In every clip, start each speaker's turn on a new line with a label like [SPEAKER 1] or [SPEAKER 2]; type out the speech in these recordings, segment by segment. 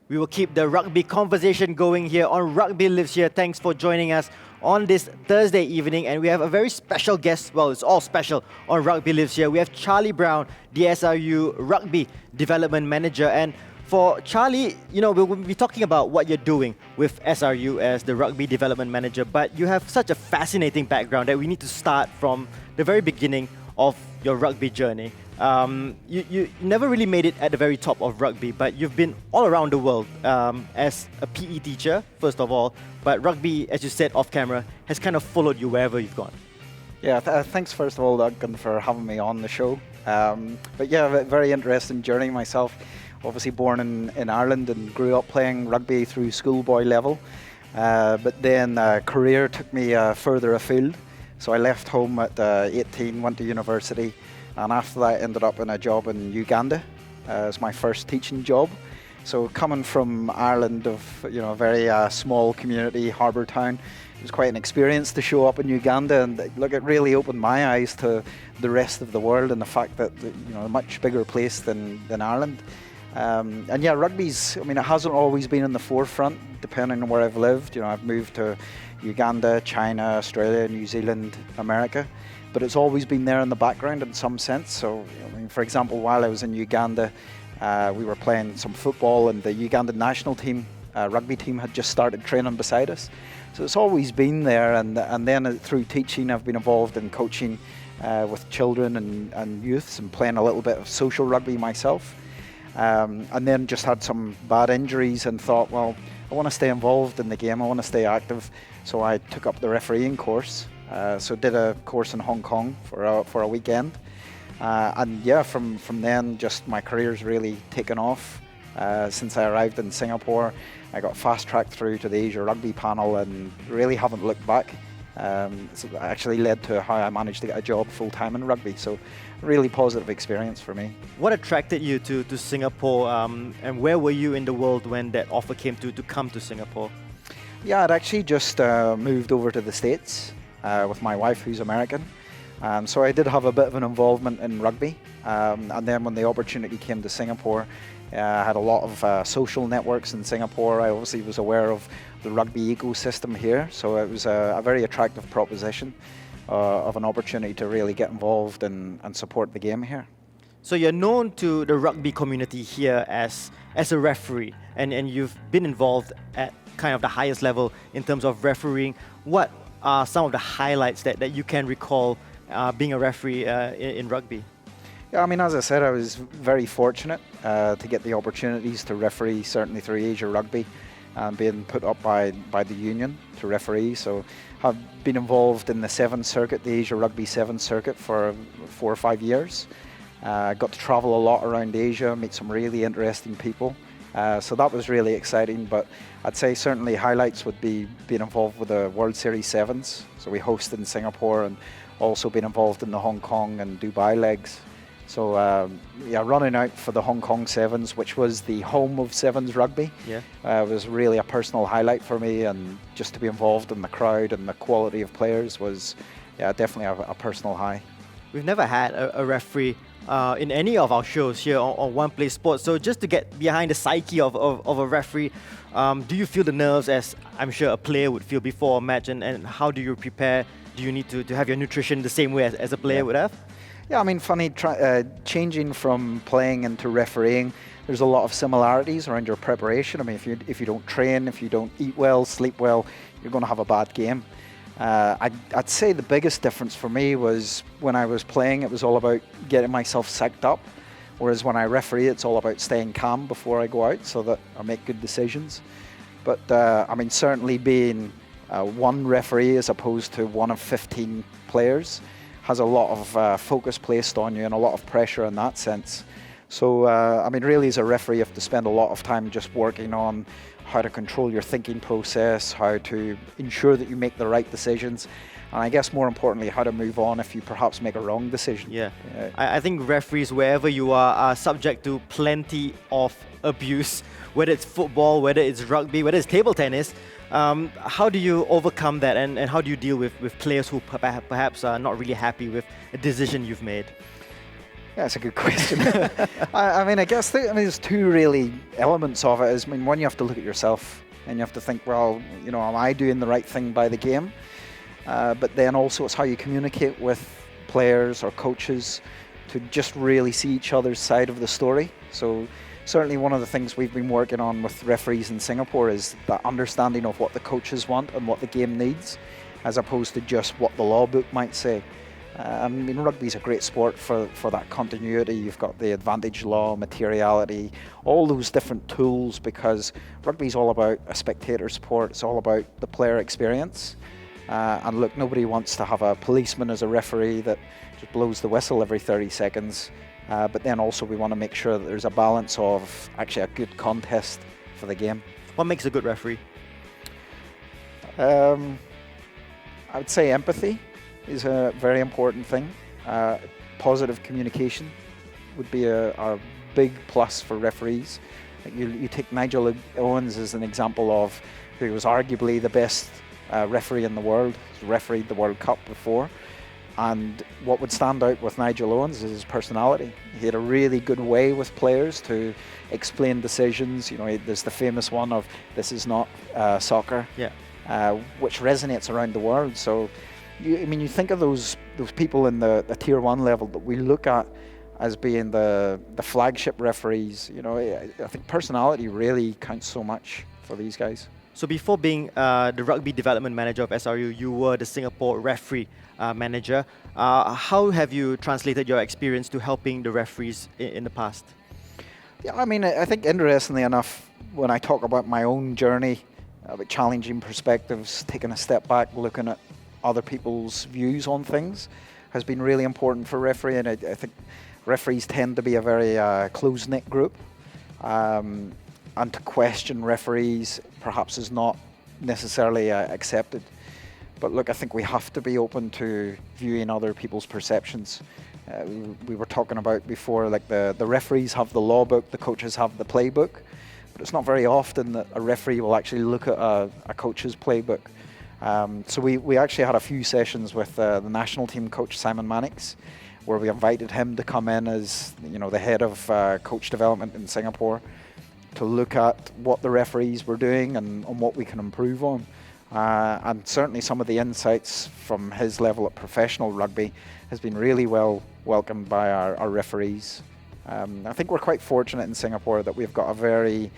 [SPEAKER 1] We will keep the rugby conversation going here on Rugby Lives Here. Thanks for joining us on this Thursday evening. And we have a very special guest. Well, it's all special on Rugby Lives Here. We have Charlie Brown, the SRU Rugby Development Manager. And for Charlie, we'll be talking about what you're doing with SRU as the Rugby Development Manager. But you have such a fascinating background that we need to start from the very beginning of your rugby journey. You never really made it at the very top of rugby, but you've been all around the world as a PE teacher, first of all. But rugby, as you said off camera, has kind of followed you wherever you've gone.
[SPEAKER 2] Yeah, thanks first of all, Duncan, for having me on the show. But yeah, very interesting journey myself. Obviously born in Ireland and grew up playing rugby through schoolboy level. But then career took me further afield. So I left home at 18, went to university. And after that, I ended up in a job in Uganda as my first teaching job. So coming from Ireland, of a very small community, harbour town, it was quite an experience to show up in Uganda. And look, it really opened my eyes to the rest of the world and the fact that a much bigger place than Ireland. And yeah, rugby's, it hasn't always been in the forefront, depending on where I've lived. I've moved to Uganda, China, Australia, New Zealand, America. But it's always been there in the background in some sense. So, for example, while I was in Uganda, we were playing some football and the Ugandan national team, rugby team, had just started training beside us. So it's always been there. And then through teaching, I've been involved in coaching with children and youths and playing a little bit of social rugby myself. And then just had some bad injuries and thought, well, I want to stay involved in the game. I want to stay active. So I took up the refereeing course. So did a course in Hong Kong for a weekend, and yeah, from then just my career's really taken off. Since I arrived in Singapore, I got fast-tracked through to the Asia Rugby panel and really haven't looked back. So that actually led to how I managed to get a job full-time in rugby. So really positive experience for me.
[SPEAKER 1] What attracted you to Singapore, and where were you in the world when that offer came to come to Singapore?
[SPEAKER 2] Yeah, I'd actually just moved over to the States. With my wife, who's American. So I did have a bit of an involvement in rugby. And then when the opportunity came to Singapore, I had a lot of social networks in Singapore. I obviously was aware of the rugby ecosystem here. So it was a very attractive proposition of an opportunity to really get involved and support the game here.
[SPEAKER 1] So you're known to the rugby community here as a referee, and you've been involved at kind of the highest level in terms of refereeing. What are some of the highlights that you can recall being a referee in rugby?
[SPEAKER 2] Yeah, as I said, I was very fortunate to get the opportunities to referee, certainly through Asia Rugby, and being put up by the union to referee. So I've been involved in the Sevens Circuit, the Asia Rugby Sevens Circuit, for 4 or 5 years. Got to travel a lot around Asia, meet some really interesting people. So that was really exciting, but I'd say certainly highlights would be being involved with the World Series Sevens. So we hosted in Singapore and also been involved in the Hong Kong and Dubai legs. So yeah, running out for the Hong Kong Sevens, which was the home of Sevens rugby, was really a personal highlight for me, and just to be involved in the crowd and the quality of players was definitely a personal high.
[SPEAKER 1] We've never had a referee in any of our shows here on One Play Sports. So just to get behind the psyche of a referee, do you feel the nerves as I'm sure a player would feel before a match, and how do you prepare? Do you need to have your nutrition the same way as a player would have?
[SPEAKER 2] Yeah, funny, changing from playing into refereeing, there's a lot of similarities around your preparation. If you don't train, if you don't eat well, sleep well, you're going to have a bad game. I'd say the biggest difference for me was when I was playing, it was all about getting myself psyched up, whereas when I referee, it's all about staying calm before I go out so that I make good decisions. But certainly being one referee as opposed to one of 15 players has a lot of focus placed on you and a lot of pressure in that sense. So, really as a referee, you have to spend a lot of time just working on how to control your thinking process, how to ensure that you make the right decisions, and I guess more importantly, how to move on if you perhaps make a wrong decision.
[SPEAKER 1] Yeah. I think referees, wherever you are subject to plenty of abuse, whether it's football, whether it's rugby, whether it's table tennis. How do you overcome that, and how do you deal with players who perhaps are not really happy with a decision you've made?
[SPEAKER 2] That's a good question. I mean, I guess there's two really elements of it. I mean, one, you have to look at yourself and you have to think, well, you know, am I doing the right thing by the game? But then also it's how you communicate with players or coaches to just really see each other's side of the story. So certainly one of the things we've been working on with referees in Singapore is that understanding of what the coaches want and what the game needs, as opposed to just what the law book might say. I mean, rugby's a great sport for that continuity. You've got the advantage law, materiality, all those different tools, because rugby's all about a spectator sport. It's all about the player experience. And look, nobody wants to have a policeman as a referee that just blows the whistle every 30 seconds. But then also we want to make sure that there's a balance of actually a good contest for the game.
[SPEAKER 1] What makes a good referee?
[SPEAKER 2] I would say empathy is a very important thing. Positive communication would be a big plus for referees. You take Nigel Owens as an example of who was arguably the best referee in the world. He's refereed the World Cup before. And what would stand out with Nigel Owens is his personality. He had a really good way with players to explain decisions. You know, there's the famous one of "this is not soccer," which resonates around the world. So, you think of those people in the tier 1 level that we look at as being the flagship referees. You know, I think personality really counts so much for these guys.
[SPEAKER 1] So before being the rugby development manager of SRU, you were the Singapore referee manager. How have you translated your experience to helping the referees in the past?
[SPEAKER 2] Yeah, I mean, I think interestingly enough, when I talk about my own journey, about challenging perspectives, taking a step back, looking at other people's views on things, has been really important for referee. And I think referees tend to be a very close-knit group. And to question referees perhaps is not necessarily accepted. But look, I think we have to be open to viewing other people's perceptions. We were talking about before, like the referees have the law book, the coaches have the playbook, but it's not very often that a referee will actually look at a coach's playbook. So we actually had a few sessions with the national team coach, Simon Mannix, where we invited him to come in as, you know, the head of coach development in Singapore, to look at what the referees were doing and what we can improve on. And certainly some of the insights from his level at professional rugby has been really well welcomed by our referees. I think we're quite fortunate in Singapore that we've got a very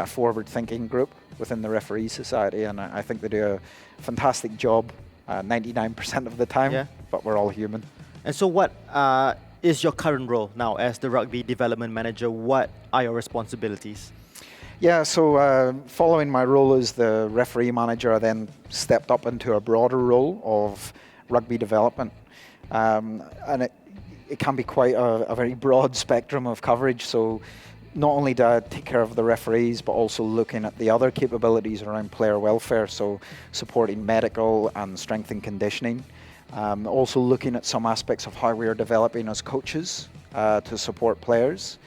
[SPEAKER 2] forward-thinking group within the referee society, and I think they do a fantastic job 99% of the time, but we're all human.
[SPEAKER 1] And so what is your current role now as the rugby development manager? What are your responsibilities?
[SPEAKER 2] Yeah, so following my role as the referee manager, I then stepped up into a broader role of rugby development. And it can be quite a very broad spectrum of coverage. So not only do I take care of the referees, but also looking at the other capabilities around player welfare, so supporting medical and strength and conditioning. Also looking at some aspects of how we are developing as coaches to support players.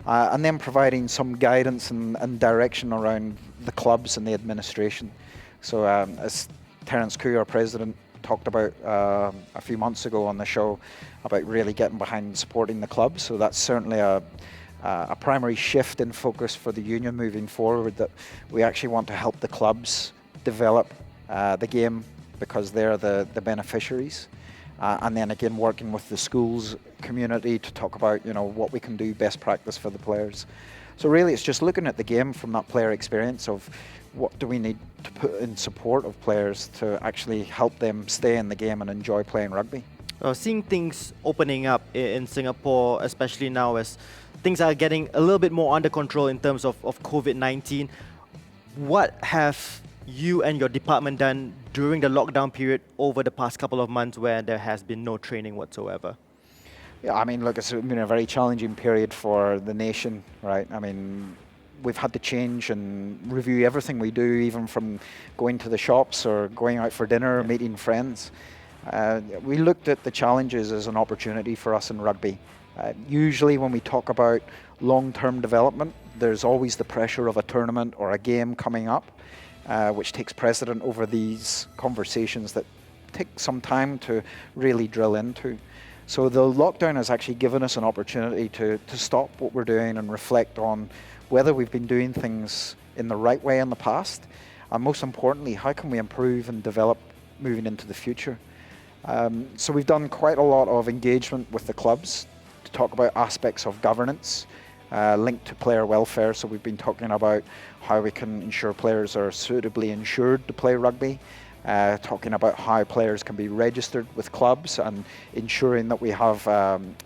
[SPEAKER 2] And then providing some guidance and direction around the clubs and the administration. So as Terence Koo, our president, talked about a few months ago on the show about really getting behind supporting the clubs. So that's certainly a primary shift in focus for the union moving forward, that we actually want to help the clubs develop the game because they're the beneficiaries. And then again, working with the schools community to talk about, you know, what we can do, best practice for the players. So really it's just looking at the game from that player experience of what do we need to put in support of players to actually help them stay in the game and enjoy playing rugby.
[SPEAKER 1] Seeing things opening up in Singapore, especially now as things are getting a little bit more under control in terms of COVID-19, what have you and your department done during the lockdown period over the past couple of months where there has been no training whatsoever?
[SPEAKER 2] Yeah, I mean, look, it's been a very challenging period for the nation, right? I mean, we've had to change and review everything we do, even from going to the shops or going out for dinner or meeting friends. We looked at the challenges as an opportunity for us in rugby. Usually when we talk about long-term development, there's always the pressure of a tournament or a game coming up, which takes precedent over these conversations that take some time to really drill into. So the lockdown has actually given us an opportunity to stop what we're doing and reflect on whether we've been doing things in the right way in the past, and most importantly, how can we improve and develop moving into the future. So we've done quite a lot of engagement with the clubs to talk about aspects of governance linked to player welfare. So we've been talking about how we can ensure players are suitably insured to play rugby, talking about how players can be registered with clubs and ensuring that we have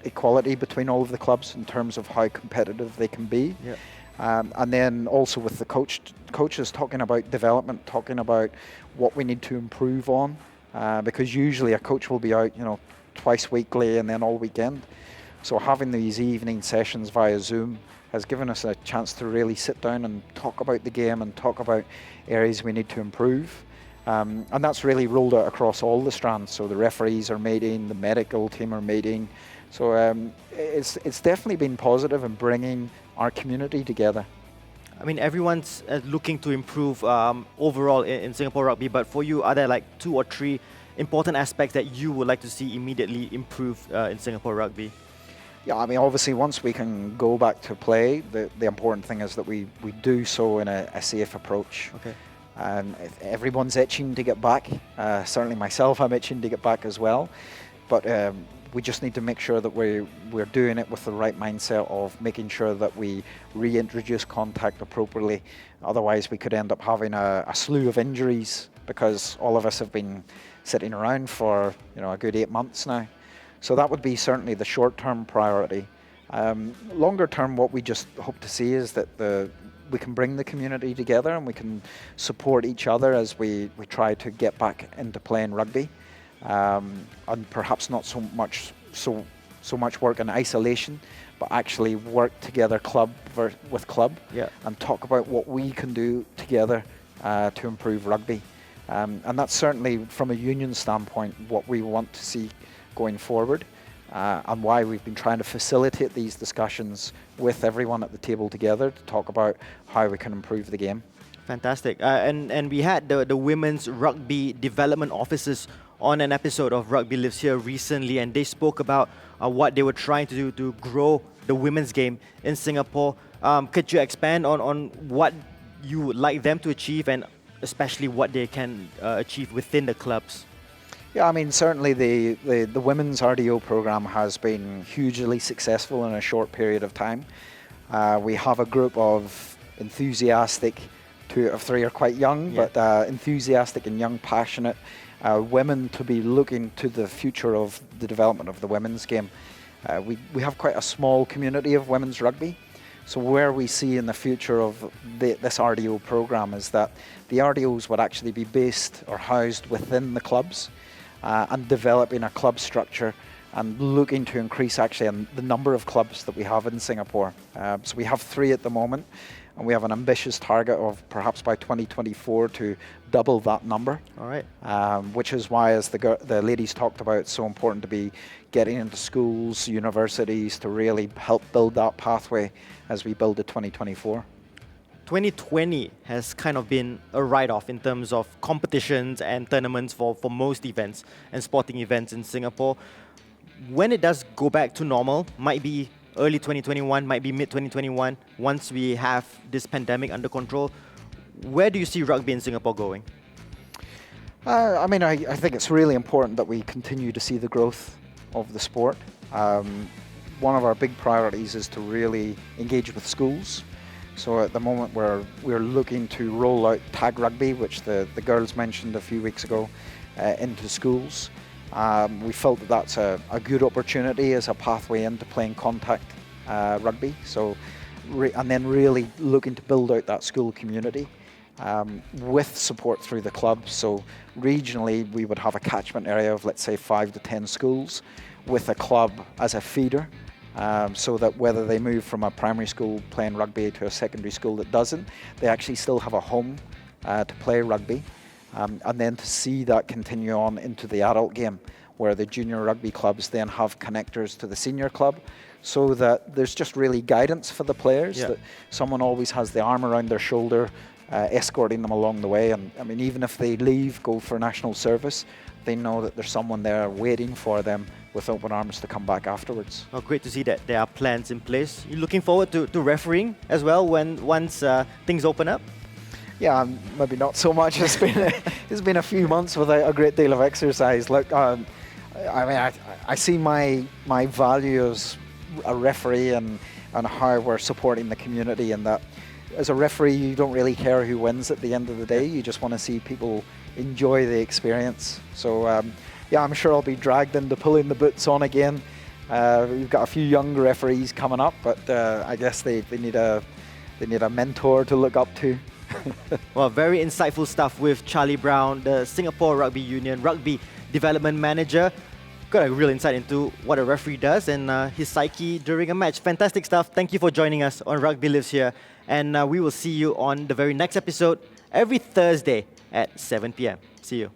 [SPEAKER 2] equality between all of the clubs in terms of how competitive they can be.
[SPEAKER 1] Yeah.
[SPEAKER 2] And then also with the coaches talking about development, talking about what we need to improve on, because usually a coach will be out, twice weekly and then all weekend. So having these evening sessions via Zoom has given us a chance to really sit down and talk about the game and talk about areas we need to improve. And that's really rolled out across all the strands. So the referees are meeting, the medical team are meeting. So it's definitely been positive in bringing our community together.
[SPEAKER 1] I mean, everyone's looking to improve overall in Singapore rugby, but for you, are there like 2 or 3 important aspects that you would like to see immediately improve in Singapore rugby?
[SPEAKER 2] Yeah, I mean, obviously, once we can go back to play, the important thing is that we do so in a safe approach.
[SPEAKER 1] Okay.
[SPEAKER 2] Everyone's itching to get back. Certainly myself, I'm itching to get back as well. But we just need to make sure that we're doing it with the right mindset of making sure that we reintroduce contact appropriately. Otherwise, we could end up having a slew of injuries because all of us have been sitting around for a good 8 months now. So that would be certainly the short-term priority. Longer term, what we just hope to see is that we can bring the community together and we can support each other as we try to get back into playing rugby, and perhaps not so much work in isolation, but actually work together club with club, and talk about what we can do together to improve rugby. And that's certainly from a union standpoint what we want to see going forward, and why we've been trying to facilitate these discussions with everyone at the table together to talk about how we can improve the game.
[SPEAKER 1] Fantastic. And we had the women's rugby development officers on an episode of Rugby Lives Here recently, and they spoke about what they were trying to do to grow the women's game in Singapore. Could you expand on what you would like them to achieve, and especially what they can achieve within the clubs?
[SPEAKER 2] Yeah, I mean, certainly the women's RDO program has been hugely successful in a short period of time. We have a group of enthusiastic, 2 out of 3 are quite young, but enthusiastic and young, passionate women to be looking to the future of the development of the women's game. We have quite a small community of women's rugby. So where we see in the future of this RDO program is that the RDOs would actually be based or housed within the clubs, and developing a club structure and looking to increase actually the number of clubs that we have in Singapore. So we have 3 at the moment, and we have an ambitious target of perhaps by 2024 to double that number.
[SPEAKER 1] All right.
[SPEAKER 2] Which is why, as the ladies talked about, it's so important to be getting into schools, universities, to really help build that pathway as we build to 2024.
[SPEAKER 1] 2020 has kind of been a write-off in terms of competitions and tournaments for most events and sporting events in Singapore. When it does go back to normal, might be early 2021, might be mid-2021, once we have this pandemic under control, where do you see rugby in Singapore going?
[SPEAKER 2] I mean, I think it's really important that we continue to see the growth of the sport. One of our big priorities is to really engage with schools. So at the moment we're looking to roll out tag rugby, which the girls mentioned a few weeks ago, into schools. We felt that that's a good opportunity as a pathway into playing contact rugby. So, and then really looking to build out that school community with support through the club. So regionally we would have a catchment area of, let's say, 5 to 10 schools with a club as a feeder. So that whether they move from a primary school playing rugby to a secondary school that doesn't, they actually still have a home to play rugby. And then to see that continue on into the adult game, where the junior rugby clubs then have connectors to the senior club, so that there's just really guidance for the players, that someone always has the arm around their shoulder escorting them along the way. And I mean, even if they leave, go for national service, they know that there's someone there waiting for them with open arms to come back afterwards.
[SPEAKER 1] Oh, great to see that there are plans in place. You looking forward to refereeing as well once things open up?
[SPEAKER 2] Yeah, maybe not so much. It's been a few months without a great deal of exercise. Look, I mean, I see my value as a referee and how we're supporting the community, and that as a referee you don't really care who wins at the end of the day. You just want to see people enjoy the experience. So yeah, I'm sure I'll be dragged into pulling the boots on again. We've got a few young referees coming up, but I guess they need a mentor to look up to.
[SPEAKER 1] Well, very insightful stuff with Charlie Brown, the Singapore Rugby Union Rugby Development Manager. Got a real insight into what a referee does and his psyche during a match. Fantastic stuff. Thank you for joining us on Rugby Lives Here. And we will see you on the very next episode every Thursday at 7 p.m. See you.